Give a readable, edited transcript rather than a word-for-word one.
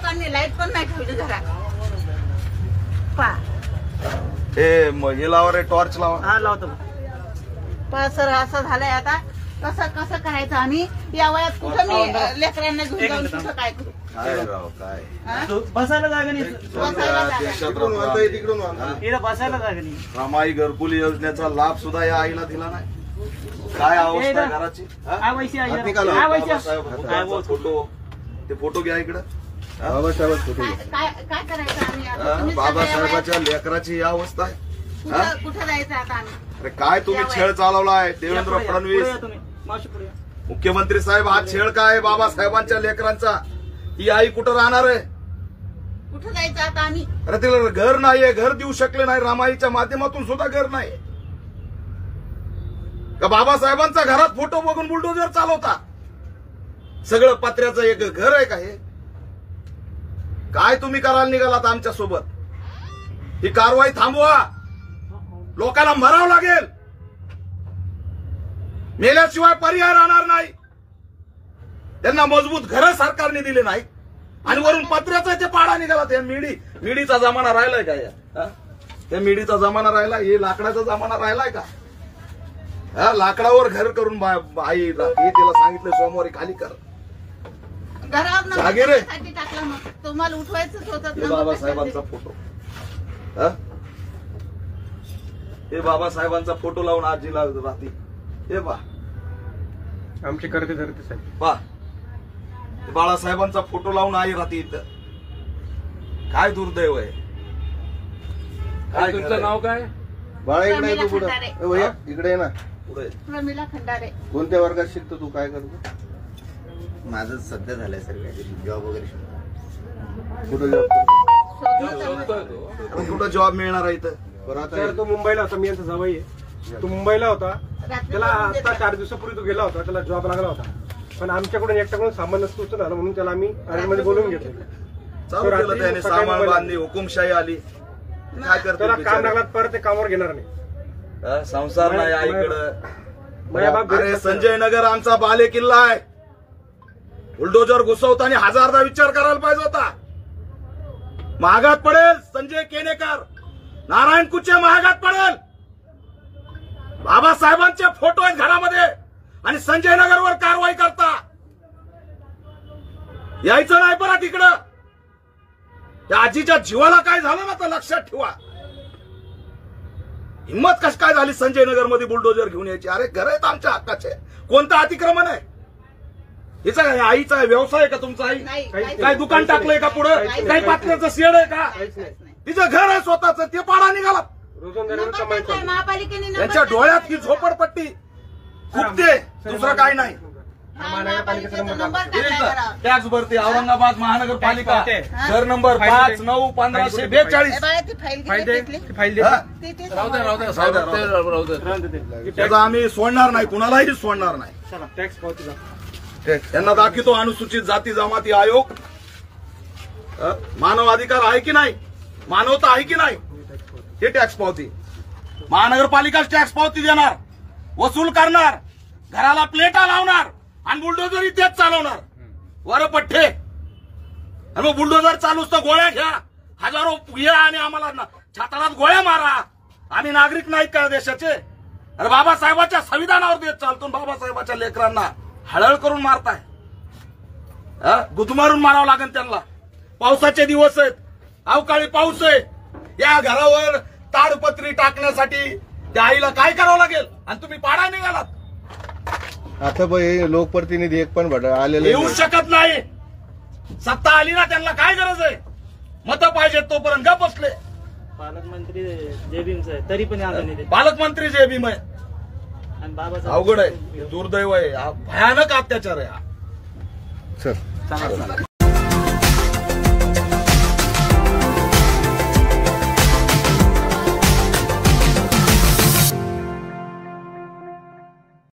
लोकांनी लाईट पण नाही ठेवली घरात. पा हे लावा रे, टॉर्च लावा. हा लावतो. पा सर असं झालंय आता. कसं करायचं आम्ही या वयात? कुठं मी लेकरांना घेऊन जाऊन कुठं काय करू? काय राव काय बसायला जागा नाही. तिकडून बसायला जागा नाही. रमाई घरकुल योजनेचा लाभ सुद्धा या आईला दिला नाही. काय अवस्था आहे घराची? फोटो, ते फोटो घ्या इकडं. काय करायचं आम्ही आता? बाबासाहेबाच्या लेकराची ही अवस्था आहे. कुठं जायचं आता आम्ही? अरे काय तुम्ही छळ चालवलाय देवेंद्र फडणवीस मुख्यमंत्री साहेब? हा छळ काय बाबासाहेबांच्या लेकरांचा? ही आई कुठं राहणार आहे? कुठं जायचं आता आम्ही? अरे तिला घर नाहीये, घर देऊ शकले नाही. रामाईच्या माध्यमातून सुद्धा घर नाही का? बाबासाहेबांचा घरात फोटो बघून बुलडोजर चालवता? सगळं पत्र्याचं एक घर आहे का हे? काय तुम्ही करायला निघालात आमच्या सोबत? ही कारवाई थांबवा. लोकांना मरावं लागेल. मेल्याशिवाय पर्याय राहणार नाही. त्यांना मजबूत घरं सरकारने दिले नाही आणि वरून पत्र्याचा ते पाडा निघाला. त्या मिडीचा जमाना राहिलाय का? त्या मिडीचा जमाना राहिला? हे लाकडाचा जमाना राहिलाय का? लाकडावर घर करून आई हे तिला सांगितलं सोमवारी खाली कर. घरावर टाकला मग तुम्हाला उठवायचंच होतं. बाबासाहेबांचा फोटो, हे बाबासाहेबांचा फोटो लावून आजीला राहते. हे बा आमचे करते धरते साहेब. बा बाळासाहेबांचा फोटो लावून आई राहते इथं. काय दुर्दैव आहे. काय तुमचं नाव काय? बाळा इकडे तू पुढे इकडे ना. पुढे प्रमिला खंडारे. कोणत्या वर्गात शिकतो तू? काय करतो? माझं सध्या झालंय सर काहीतरी जॉब वगैरे. कुठं जॉब? कुठं जॉब मिळणार आहे इथं? सर तो मुंबईला होता. मी यांचा जावई आहे. तो मुंबईला होता. त्याला आता 4 दिवसापूर्वी तो गेला होता. त्याला जॉब लागला होता. पण आमच्याकडून एकट्याकडून सामान नसतो झालं म्हणून त्याला आम्ही मध्ये बोलवून घेतलं. चालू केलं त्याने. सामान बांधली, हुकुमशाही आली. काय करतो? त्याला काम लागला परत ते कामावर घेणार नाही. संसार नाही आईकडं. अरे संजय नगर आमचा बाले किल्ला आहे. बुलडोजर घुसवताना हजारदा विचार करायला पाहिजे होता. महागात पडेल संजय केनेकर, नारायण कुचे महागात पडेल. बाबासाहेबांचे फोटो आहेत घरामध्ये आणि संजय नगरवर कारवाई करता. यायचं नाही परत इकडं. त्या आजीच्या जीवाला काय झालं ना तर लक्षात ठेवा. हिंमत कशी काय झाली संजय नगर मध्ये बुलडोजर घेऊन यायची? अरे घर आहेत आमच्या हक्काचे. कोणतं अतिक्रमण आहे? हिचा आईचा व्यवसाय का तुमचा? आई काय दुकान टाकलंय का पुढं? काही पात्र्याचं शेड आहे का? तिचं घर आहे स्वतःच, ते पाडा निघाला. महापालिकेने त्यांच्या डोळ्यात ही झोपडपट्टी खुपते, दुसरं काय नाही. टॅक्स भरते औरंगाबाद महानगरपालिका. घर नंबर 5/9/1542. त्याचा आम्ही सोडणार नाही, कुणालाही सोडणार नाही. टॅक्स पावती त्यांना दाखवतो अनुसूचित जाती जमाती आयोग. मानव अधिकार आहे की नाही? मानवता आहे की नाही? हे टॅक्स पावती. महानगरपालिका टॅक्स पावती देणार, वसूल करणार, घराला प्लेटा लावणार आणि बुलडोजर तेच चालवणार. वर पठ्ठे. आणि मग बुलडोजर चालूच तर गोळ्या घ्या, हजारो घ्या आणि आम्हाला छाताडात गोळ्या मारा. आम्ही नागरिक नाहीत का देशाचे? अरे बाबासाहेबाच्या संविधानावर देत चालतो. बाबासाहेबाच्या लेकरांना हळहळ करून मारताय. गुदमारून मारावं लागेल त्यांना. पावसाचे दिवस आहेत, अवकाळी पाऊस आहे. या घरावर ताडपत्री टाकण्यासाठी त्या आईला काय करावं लागेल? आणि तुम्ही पाडा निघालात. आता लोकप्रतिनिधी एक पण आलेले येऊ शकत नाही. सत्ता आली ना त्यांना काय गरज आहे? मतं पाहिजेत तोपर्यंत गप बसले. पालकमंत्री जय भीमचं आहे तरी पण आलं नाही. पालकमंत्री जय भीम आहे. अवघड आहे, दुर्दैव आहे, भयानक अत्याचार आहे हा. सर.